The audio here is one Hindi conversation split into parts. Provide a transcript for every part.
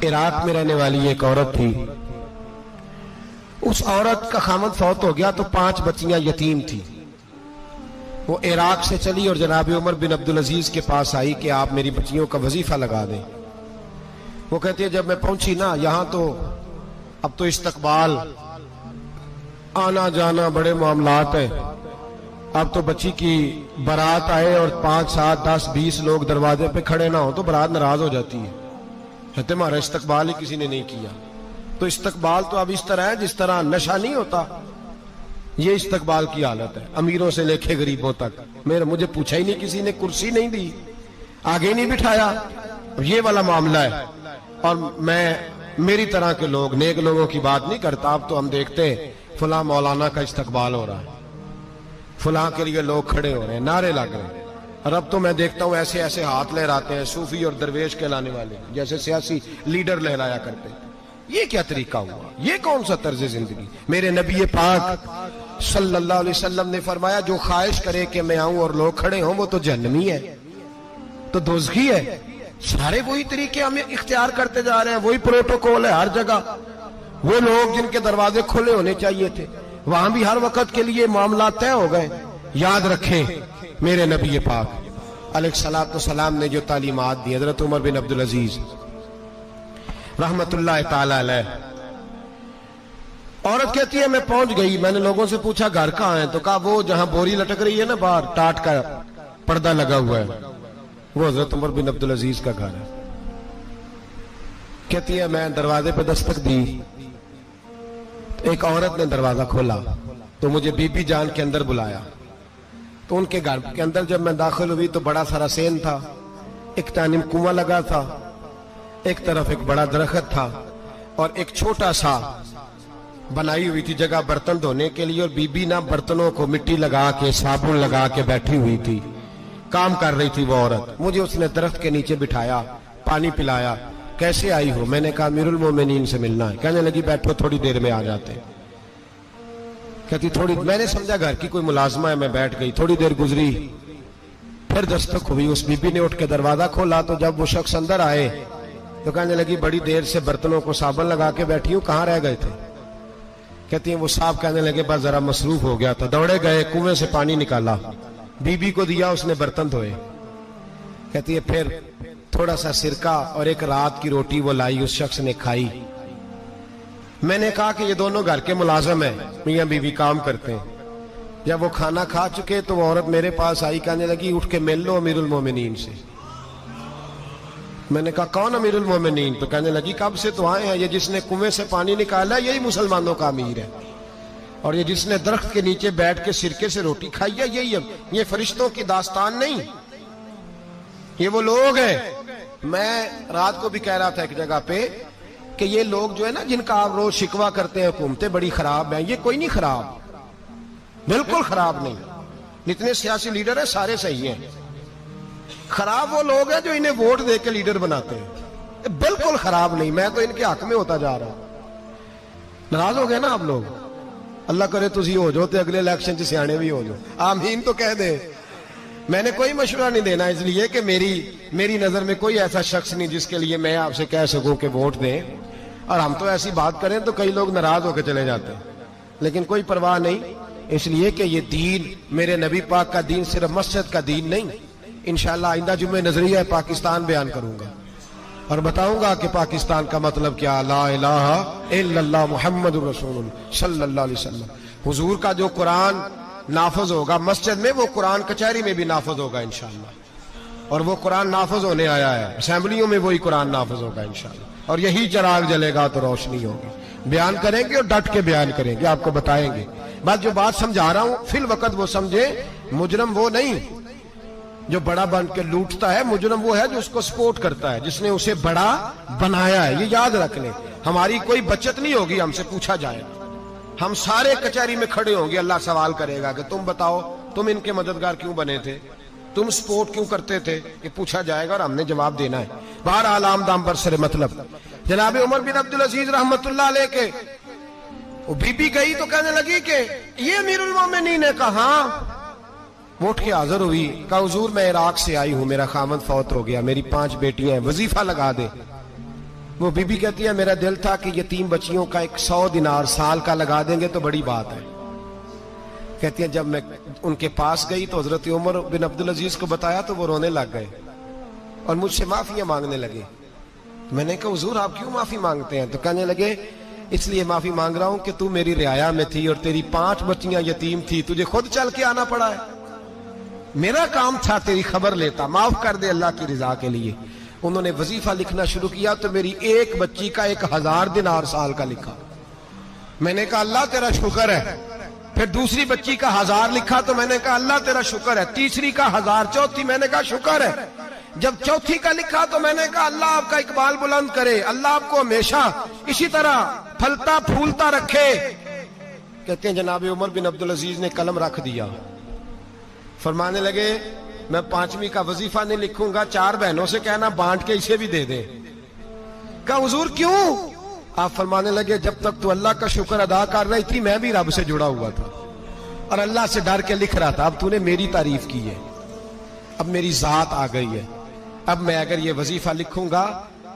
इराक में रहने वाली एक औरत थी। उस औरत का खामद फौत हो गया तो 5 बच्चियां यतीम थी। वो इराक से चली और जनाब उमर बिन अब्दुल अजीज के पास आई कि आप मेरी बच्चियों का वजीफा लगा दें। वो कहती है जब मैं पहुंची ना, यहां तो अब तो इस्तकबाल, आना जाना बड़े मामलात है। अब तो बच्ची की बारात आए और 5, 7, 10, 20 लोग दरवाजे पे खड़े ना हो तो बारात नाराज हो जाती है। कहते हमारा इस्तकबाल ही किसी ने नहीं किया। तो इस्तकबाल तो अब इस तरह है जिस तरह नशा नहीं होता, ये इस्तकबाल की हालत है, अमीरों से लेके गरीबों तक। मुझे पूछा ही नहीं किसी ने, कुर्सी नहीं दी, आगे नहीं बिठाया, ये वाला मामला है। और मैं मेरी तरह के लोग, नेक लोगों की बात नहीं करता। अब तो हम देखते हैं फुला मौलाना का इस्तकबाल हो रहा है, फुला के लिए लोग खड़े हो रहे हैं, नारे लग रहे हैं। और अब तो मैं देखता हूं ऐसे ऐसे हाथ लहराते हैं सूफी और दरवेश कहलाने वाले, जैसे सियासी लीडर लहराया करते हैं। ये क्या तरीका हुआ? ये कौन सा तर्ज जिंदगी? मेरे नबी पाक सल्लल्लाहु अलैहि वसल्लम ने फरमाया जो ख्वाहिश करे कि मैं आऊं और लोग खड़े हों वो तो जहन्नमी है, तो दोज़खी है। सारे वही तरीके हम इख्तियार करते जा रहे हैं, वही प्रोटोकॉल है हर जगह। वो लोग जिनके दरवाजे खुले होने चाहिए थे वहां भी हर वक्त के लिए मामला तय हो गए। याद रखें मेरे नबी पाक अलैहिस्सलातु वस्सलाम ने जो तालीमात दी, हजरत उमर बिन अब्दुल अजीज रहमतुल्लाह ताला अलैह। औरत कहती है मैं पहुंच गई, मैंने लोगों से पूछा घर कहां है, तो कहा वो जहां बोरी लटक रही है ना बाहर, टाट का पर्दा लगा हुआ है, वो हजरत उमर बिन अब्दुल अजीज का घर है। कहती है मैं दरवाजे पे दस्तक दी, एक औरत ने दरवाजा खोला तो मुझे बीबी जान के अंदर बुलाया। तो उनके घर के अंदर जब मैं दाखिल हुई तो बड़ा सारा सेन था, एक तानिम कुआं लगा था, एक तरफ एक बड़ा दरख्त था और एक छोटा सा बनाई हुई थी जगह बर्तन धोने के लिए। और बीबी ना बर्तनों को मिट्टी लगा के साबुन लगा के बैठी हुई थी, काम कर रही थी वो औरत। मुझे उसने दरख्त के नीचे बिठाया, पानी पिलाया। कैसे आई हो? मैंने कहा अमीरुल मोमिनीन से मिलना है। कहने लगी बैठो थोड़ी देर में आ जाते। कहती थोड़ी, मैंने समझा घर की कोई मुलाजमा है, मैं बैठ गई। थोड़ी देर गुजरी, फिर दस्तक हुई, उस बीबी ने उठ के दरवाजा खोला। तो जब वो शख्स अंदर आए तो कहने लगी बड़ी देर से बर्तनों को साबुन लगा के बैठी हूं, कहां रह गए थे? कहती है वो साहब कहने लगे बस जरा मसरूफ हो गया था। दौड़े गए, कुएं से पानी निकाला, बीबी को दिया, उसने बर्तन धोए। कहती है फिर थोड़ा सा सिरका और एक रात की रोटी वो लाई, उस शख्स ने खाई। मैंने कहा कि ये दोनों घर के मुलाजम है, मियां बीवी काम करते हैं। जब वो खाना खा चुके तो वो औरत मेरे पास आई, कहने लगी उठ के मिल लो अमीरुल मोमिनीन से। मैंने कहा कौन अमीरुल मोमिनीन? तो कहने लगी कब से तो आए हैं, ये जिसने कुएं से पानी निकाला यही मुसलमानों का अमीर है, और ये जिसने दरख्त के नीचे बैठ के सिरके से रोटी खाई है यही है। ये फरिश्तों की दास्तान नहीं, ये वो लोग हैं। मैं रात को भी कह रहा था एक जगह पे कि ये लोग जो है ना जिनका आप रोज शिकवा करते हैं हुकूमतें बड़ी खराब हैं, ये कोई नहीं खराब, बिल्कुल खराब नहीं। जितने सियासी लीडर है सारे सही हैं। खराब वो लोग हैं जो इन्हें वोट दे के लीडर बनाते हैं, बिल्कुल खराब नहीं। मैं तो इनके हक में होता जा रहा हूं। नाराज हो गए ना आप लोग? अल्लाह करे तुसी हो जाओ तो अगले इलेक्शन से सियाने भी हो जाओ, आमीन तो कह दे। मैंने कोई मशवरा नहीं देना, इसलिए कि मेरी नजर में कोई ऐसा शख्स नहीं जिसके लिए मैं आपसे कह सकूं कि वोट दें। और हम तो ऐसी बात करें तो कई लोग नाराज होकर चले जाते हैं, लेकिन कोई परवाह नहीं, इसलिए कि ये दीन मेरे नबी पाक का दीन सिर्फ मस्जिद का दीन नहीं। इंशाअल्लाह आइंदा जुम्मे नजरिया पाकिस्तान बयान करूंगा और बताऊंगा कि पाकिस्तान का मतलब क्या, ला इलाहा इल्लल्लाह मुहम्मदुर रसूलुल्लाह सल्लल्लाहु अलैहि वसल्लम। हुजूर का जो कुरान नाफज होगा मस्जिद में, वो कुरान कचहरी में भी नाफज होगा इंशाअल्लाह। और वो कुरान नाफज होने आया है, असेंबलियों में वही कुरान नाफज होगा इंशाअल्लाह। और यही चिराग जलेगा तो रोशनी होगी। बयान करेंगे और डट के बयान करेंगे, आपको बताएंगे। बात जो बात समझा रहा हूं फिल वक्त वो समझे, मुजरम वो नहीं जो बड़ा बन के लूटता है, मुजरम वो है जो उसको सपोर्ट करता है, जिसने उसे बड़ा बनाया है। ये याद रख लें, हमारी कोई बचत नहीं होगी हमसे पूछा जाए। हम सारे कचहरी में खड़े होंगे, अल्लाह सवाल करेगा कि तुम बताओ तुम इनके मददगार क्यों बने थे, तुम सपोर्ट क्यों करते थे, ये पूछा जाएगा और हमने जवाब देना है। बहरहाल आम दाम पर सरे मतलब जनाब उमर बिन अब्दुल अजीज रहमतुल्लाह अलैह के वो बीबी गई तो कहने लगी कि ये अमीरुल मोमिनीन ने कहा। वो उठ के हाजिर हुई, कहा हुजूर मैं इराक से आई हूं, मेरा खामद फौत हो गया, मेरी 5 बेटियां हैं, वजीफा लगा दे। वो बीबी कहती है मेरा दिल था कि यतीम बच्चियों का 100 दिनार साल का लगा देंगे तो बड़ी बात है। कहती है जब मैं उनके पास गई तो हजरत उमर बिन अब्दुल अजीज को बताया तो वो रोने लग गए और मुझसे माफियां मांगने लगे। मैंने कहा हुजूर आप क्यों माफी मांगते हैं? तो कहने लगे इसलिए माफी मांग रहा हूं कि तू मेरी रियाया में थी और तेरी 5 बच्चियां यतीम थी, तुझे खुद चल के आना पड़ा है। मेरा काम था तेरी खबर लेता, माफ कर दे अल्लाह की रिजा के लिए। उन्होंने वजीफा लिखना शुरू किया तो मेरी एक बच्ची का 1000 दिनार साल का लिखा। मैंने कहा अल्लाह तेरा शुक्र है। फिर दूसरी बच्ची का 1000 लिखा तो मैंने कहा अल्लाह तेरा शुक्र है। तीसरी का 1000, चौथी मैंने कहा शुक्र है। जब चौथी का लिखा तो मैंने कहा अल्लाह आपका इकबाल बुलंद करे, अल्लाह आपको हमेशा इसी तरह फलता फूलता रखे। कहते हैं जनाब उमर बिन अब्दुल अजीज ने कलम रख दिया, फरमाने लगे मैं 5वीं का वजीफा नहीं लिखूंगा, 4 बहनों से कहना बांट के इसे भी दे दे। कहा हुजूर क्यों? आप फरमाने लगे जब तक तू अल्लाह का शुक्र अदा कर रही थी मैं भी रब से जुड़ा हुआ था और अल्लाह से डर के लिख रहा था। अब तूने मेरी तारीफ की है, अब मेरी जात आ गई है। अब मैं अगर ये वजीफा लिखूंगा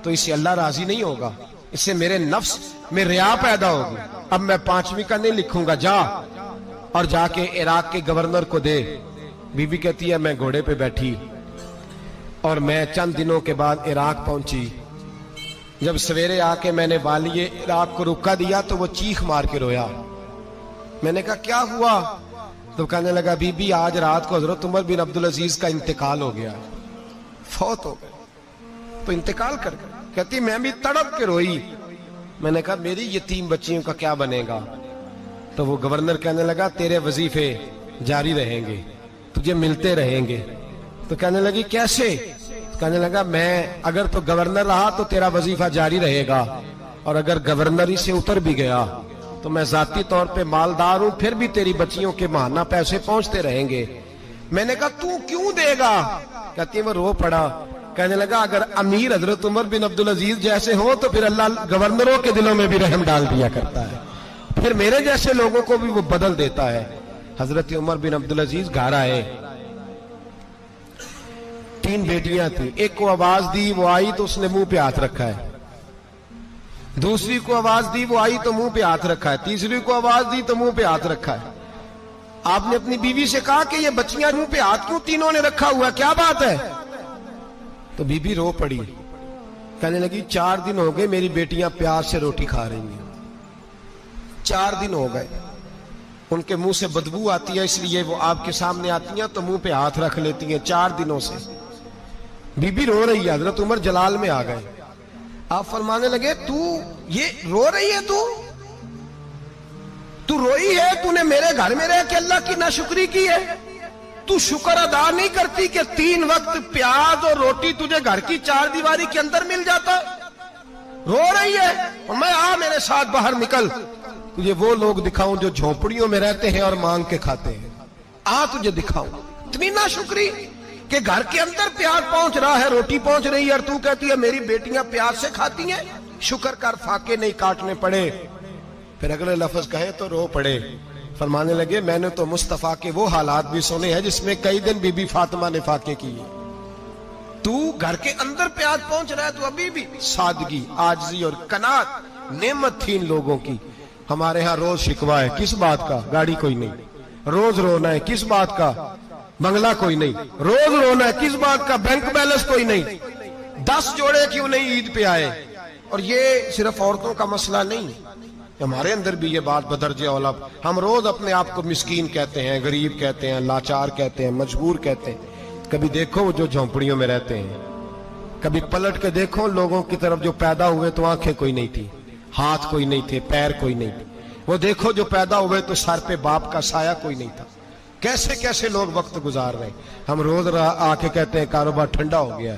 तो इससे अल्लाह राजी नहीं होगा, इससे मेरे नफ्स में रिया पैदा होगी। अब मैं 5वीं का नहीं लिखूंगा, जा और जाके इराक के गवर्नर को दे। बीबी कहती है मैं घोड़े पे बैठी और मैं चंद दिनों के बाद इराक पहुंची। जब सवेरे आके मैंने वालिए इराक को रुका दिया तो वो चीख मार के रोया। मैंने कहा क्या हुआ? तो कहने लगा बीबी आज रात को हजरत उमर बिन अब्दुल अजीज का इंतकाल हो गया, फौत हो गए। तो इंतकाल कर गए। कहती मैं भी तड़प के रोई। मैंने कहा मेरी यतीम बच्चियों का क्या बनेगा? तो वो गवर्नर कहने लगा तेरे वजीफे जारी रहेंगे, तुझे मिलते रहेंगे। तो कहने लगी कैसे? कहने लगा मैं अगर तो गवर्नर रहा तो तेरा वजीफा जारी रहेगा और अगर गवर्नरी से उतर भी गया तो मैं जाती तौर पे मालदार हूं, फिर भी तेरी बच्चियों के माहाना पैसे पहुंचते रहेंगे। मैंने कहा तू क्यों देगा? कहती है वो रो पड़ा। कहने लगा अगर अमीर हजरत उमर बिन अब्दुल अजीज जैसे हो तो फिर अल्लाह गवर्नरों के दिलों में भी रहम डाल दिया करता है, फिर मेरे जैसे लोगों को भी वो बदल देता है। हजरत उमर बिन अब्दुल अजीज घर आए, 3 बेटियां थी। एक को आवाज दी, वो आई तो उसने मुंह पे हाथ रखा है। दूसरी को आवाज दी, वो आई तो मुंह पे हाथ रखा है। तीसरी को आवाज दी तो मुंह पे हाथ रखा है। आपने अपनी बीवी से कहा कि ये बच्चियां मुंह पे हाथ क्यों तीनों ने रखा हुआ, क्या बात है? तो बीबी रो पड़ी, कहने लगी 4 दिन हो गए मेरी बेटियां प्यार से रोटी खा रही हैं। 4 दिन हो गए, उनके मुंह से बदबू आती है, इसलिए वो आपके सामने आती हैं तो मुंह पे हाथ रख लेती हैं। 4 दिनों से बीबी रो रही है। हजरत उमर जलाल में आ गए। आप फरमाने लगे तू ये रो रही है, तू रोई है, तूने मेरे घर में रह के अल्लाह की नाशुक्री की है। तू शुक्र अदा नहीं करती कि 3 वक्त प्याज और रोटी तुझे घर की 4 दीवारी के अंदर मिल जाता। रो रही है और मैं आ मेरे साथ बाहर निकल, तुझे वो लोग दिखाऊं जो झोपड़ियों में रहते हैं और मांग के खाते हैं। आ तुझे दिखाऊं। इतनी नाशुक्री कि घर के अंदर प्याज पहुंच रहा है, रोटी पहुंच रही है और तू कहती है मेरी बेटियां प्याज से खाती हैं। शुक्र कर फाके नहीं काटने पड़े। फिर अगले लफ्ज कहे तो रो पड़े। फरमाने लगे मैंने तो मुस्तफा के वो हालात भी सुने हैं जिसमें कई दिन बीबी फातिमा ने फाके किए। तू घर के अंदर प्याज पहुंच रहा है, तो अभी भी सादगी, आजिज़ी और कनात नेमत थी इन लोगों की। हमारे यहाँ रोज शिकवा है, किस बात का? गाड़ी कोई नहीं। रोज रोना है, किस बात का? बंगला कोई नहीं। रोज रोना है, किस बात का? बैंक बैलेंस कोई नहीं। 10 जोड़े क्यों नहीं ईद पे आए? और ये सिर्फ औरतों का मसला नहीं, हमारे अंदर भी ये बात बदरजे औला। हम रोज अपने आप को मिस्कीन कहते हैं, गरीब कहते हैं, लाचार कहते हैं, मजबूर कहते हैं। कभी देखो वो जो झोंपड़ियों में रहते हैं, कभी पलट के देखो लोगों की तरफ जो पैदा हुए तो आंखें कोई नहीं थी, हाथ कोई नहीं थे, पैर कोई नहीं थे। वो देखो जो पैदा हुए तो सर पे बाप का साया कोई नहीं था। कैसे कैसे लोग वक्त गुजार रहे। हम रोज आके कहते हैं कारोबार ठंडा हो गया,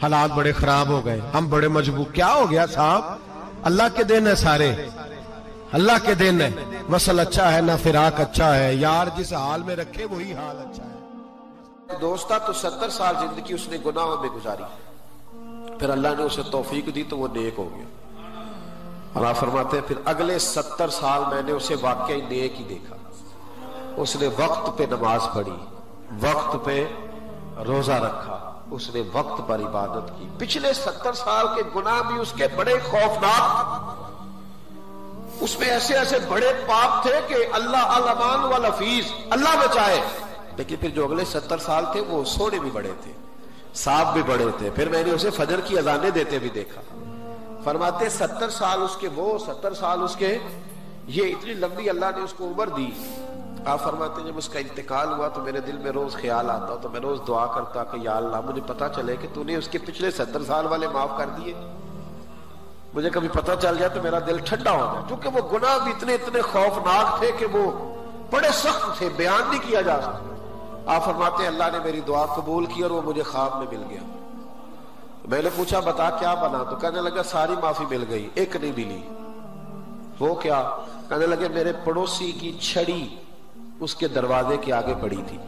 हालात बड़े खराब हो गए, हम बड़े मजबूर। क्या हो गया साहब? अल्लाह के दिन है, सारे अल्लाह के दिन है। वसल अच्छा है ना फिराक अच्छा है, यार जिस हाल में रखे वही हाल अच्छा है। दोस्ता तो 70 साल जिंदगी उसने गुनाहों में गुजारी, फिर अल्लाह ने उसे तौफीक दी तो वो नेक हो गया। अल्लाह फरमाते हैं फिर अगले 70 साल मैंने उसे वाकई नेक ही देखा। उसने वक्त पे नमाज पढ़ी, वक्त पे रोजा रखा, उसने वक्त पर इबादत की। पिछले 70 साल के गुनाह भी उसके बड़े खौफनाक, उसमें ऐसे ऐसे बड़े पाप थे कि अल्लाह अलमान वल हफीज, अल्लाह बचाए। लेकिन फिर जो अगले 70 साल थे वो सोने भी बड़े थे, साफ भी बड़े थे। फिर मैंने उसे फजर की अजानें देते भी देखा। फरमाते 70 साल उसके वो, 70 साल उसके ये, इतनी लंबी अल्लाह ने उसको उम्र दी। आप फरमाते जब उसका इंतकाल हुआ तो मेरे दिल में रोज ख्याल आता, तो मैं रोज दुआ करता कि या अल्लाह मुझे पता चले कि तूने उसके पिछले 70 साल वाले माफ कर दिए, मुझे कभी पता चल जाए तो मेरा दिल ठंडा हो जाए। क्योंकि वो गुनाह भी इतने इतने खौफनाक थे कि वो बड़े सख्त थे, बयान नहीं किया जा सकता। आप फरमाते अल्लाह ने मेरी दुआ कबूल की और वो मुझे ख्वाब में मिल गया। मैंने पूछा बता क्या बना, तो कहने लगा सारी माफी मिल गई, एक नहीं मिली। वो क्या? कहने लगे मेरे पड़ोसी की छड़ी उसके दरवाजे के आगे पड़ी थी,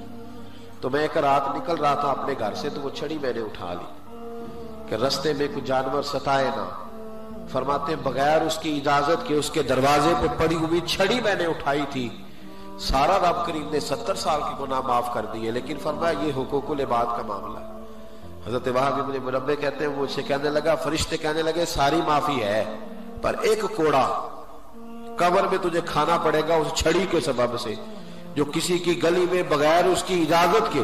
तो मैं एक रात निकल रहा था अपने घर से, तो वो छड़ी मैंने उठा ली कि रास्ते में कुछ जानवर सताए ना। फरमाते बगैर उसकी इजाजत के उसके दरवाजे पे पड़ी हुई छड़ी मैंने उठाई थी। सारा रब करीम ने 70 साल के गुनाह माफ कर दिए। लेकिन फरमाया ये हुकूकुल इबाद का मामला है। हजरत वहाब इब्न मुनब्बे कहते हैं, मुझसे कहने लगा, फरिश्ते कहने लगे सारी माफी है, पर एक कोड़ा कब्र में तुझे खाना पड़ेगा उस छड़ी के सबब से, जो किसी की गली में बगैर उसकी इजाजत के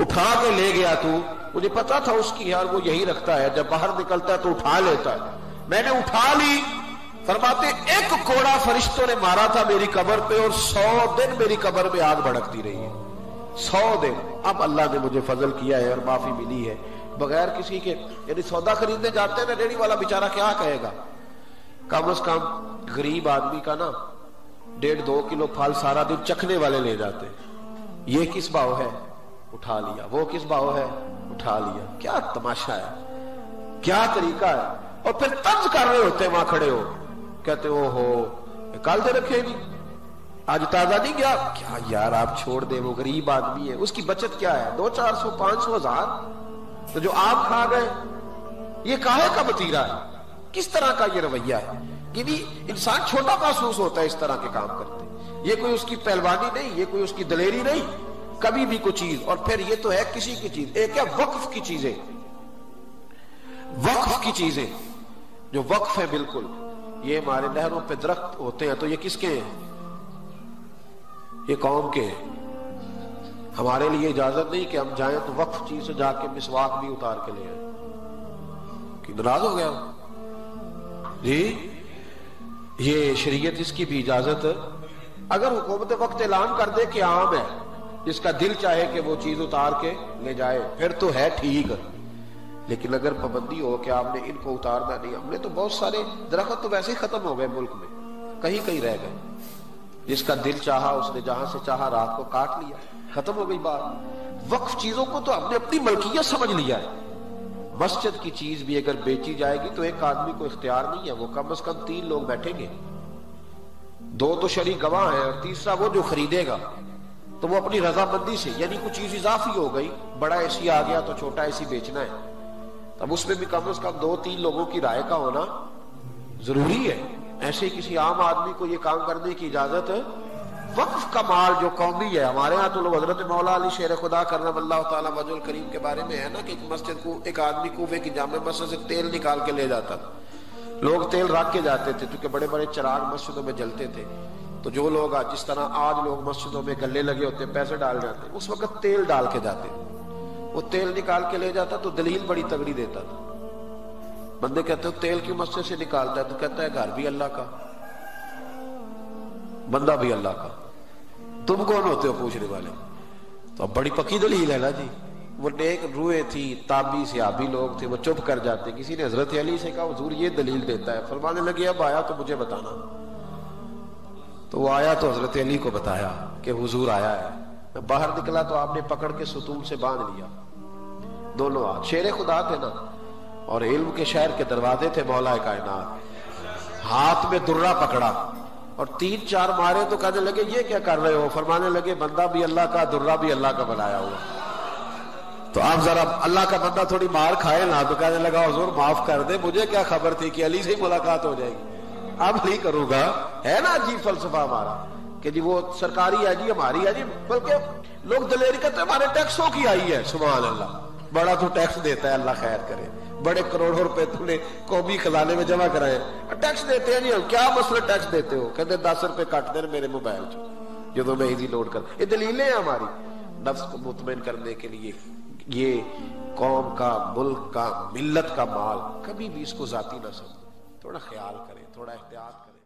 उठा के ले गया। तू, मुझे पता था उसकी यार वो यही रखता है, जब बाहर निकलता है तो उठा लेता है, मैंने उठा ली। फरमाते एक कोड़ा फरिश्तों ने मारा था मेरी कब्र पे, और 100 दिन मेरी कब्र में आग भड़कती रही है, 100 दिन। अब अल्लाह ने मुझे फजल किया है और माफी मिली है बगैर किसी के। यानी सौदा खरीदने जाते हैं ना, रेडी वाला बेचारा क्या कहेगा? कम से कम गरीब आदमी का ना 1.5-2 किलो फल सारा दिन चखने वाले ले जाते। ये किस भाव है? उठा लिया। वो किस भाव है? उठा लिया। क्या तमाशा है, क्या तरीका है। और फिर तंज कर रहे होते वहां खड़े हो, कहते हो कल से रखे नहीं, आज ताजा नहीं गया। क्या यार आप छोड़ दे, वो गरीब आदमी है, उसकी बचत क्या है? 200-400 500 1000, तो जो आप खा गए ये काहे का बतीरा है? किस तरह का ये रवैया है कि भी इंसान छोटा महसूस होता है इस तरह के काम करते। ये कोई उसकी पहलवानी नहीं, ये कोई उसकी दलेरी नहीं, कभी भी कोई चीज। और फिर ये तो है किसी की चीज, एक है वक्फ की चीजें, वक्फ की चीजें जो वक्फ है बिल्कुल। ये हमारे नहरों पे दरख्त होते हैं, तो ये किसके हैं? ये कौम के हैं। हमारे लिए इजाजत नहीं कि हम जाएं तो वक्फ चीज से जाके मिसवाक भी उतार के ले आए। कि नाराज हो गया जी? ये शरीयत इसकी भी इजाजत, अगर हुकूमत वक्त ऐलान कर दे कि आम है, जिसका दिल चाहे कि वो चीज उतार के ले जाए, फिर तो है ठीक। लेकिन अगर पाबंदी हो कि आपने इनको उतारना नहीं, हमने तो बहुत सारे दरख्त तो वैसे ही खत्म हो गए मुल्क में, कहीं कहीं रह गए। जिसका दिल चाहा उसने जहां से चाहा रात को काट लिया, खत्म हो गई बात। वक्फ चीजों को तो हमने अपनी मलकियत समझ लिया है। मस्जिद की चीज भी अगर बेची जाएगी तो एक आदमी को इख्तियार नहीं है, वो कम से कम 3 लोग बैठेंगे, 2 तो शरी गवाह है और तीसरा वो जो खरीदेगा। तो वो अपनी रजामंदी से, यानी कुछ चीज इजाफी हो गई, बड़ा एसी आ गया तो छोटा एसी बेचना है, तब उसमें भी कम से कम 2-3 लोगों की राय का होना जरूरी है। ऐसे ही किसी आम आदमी को ये काम करने की इजाजत है। वक्फ का माल जो कौमी है, हमारे यहाँ तो लोग हजरत मौला अली शेर खुदा करमल्लाहु ताला वजहुल करीम के बारे में है ना कि एक मस्जिद को एक आदमी कूफे की जामे मस्जिद से तेल निकाल के ले जाता था। लोग तेल रख के जाते थे क्योंकि बड़े बड़े चिराग मस्जिदों में जलते थे। तो जो लोग जिस तरह आज लोग मस्जिदों में गले लगे होते, पैसे डाल जाते, उस वक्त तेल डाल के जाते। वो तेल निकाल के ले जाता तो दलील बड़ी तगड़ी देता था। बंदे कहते हो तेल की मस्जिद से निकालता है, तो कहता है घर भी अल्लाह का, बंदा भी अल्लाह का, तुम कौन होते हो पूछने वाले? तो अब बड़ी पक्की दलील है ना जी। वो नेक रूए थी, ताबी सहाबी लोग थे, वो चुप कर जाते। किसी ने हजरत अली से कहा हुजूर ये दलील देता है, फरमाने लगे अब आया तो मुझे बताना। तो वो आया तो हजरत अली को बताया कि हुजूर आया है। मैं बाहर निकला तो आपने पकड़ के सुतून से बांध लिया, दोनों हाथ। शेर खुदा थे ना, और इल्म के शहर के दरवाजे थे मौला कायनात। हाथ में दुर्रा पकड़ा और 3-4 मारे तो कहने लगे ये क्या कर रहे हो? फरमाने लगे बंदा भी अल्लाह का, दुर्रा भी अल्लाह का बनाया हुआ। तो आप जरा अल्लाह का बंदा थोड़ी मार खाए ना, तो कहने लगा हुजूर माफ कर दे, मुझे क्या खबर थी कि अली से ही मुलाकात हो जाएगी, अब नहीं करूंगा। है ना अजीब फलसफा हमारा कि जी वो सरकारी है जी, हमारी है जी, बल्कि लोग दलेरी करते हमारे टैक्सों की आई है। सुभान अल्लाह, बड़ा तो टैक्स देता है, अल्लाह खैर करे, बड़े करोड़ों रुपए तुमने कौमी खजाने में जमा कराए, टैक्स देते हैं जी हम। क्या मसला टैक्स देते हो? कहते 10 रुपए कट दे मेरे मोबाइल जो तो मैं इजी लोड कर। ये दलीलें हैं हमारी नफ्स को मुतमईन करने के लिए। ये कौम का, मुल्क का, मिल्लत का माल, कभी भी इसको जाती ना समझो, थोड़ा ख्याल करें, थोड़ा एहतियात करें।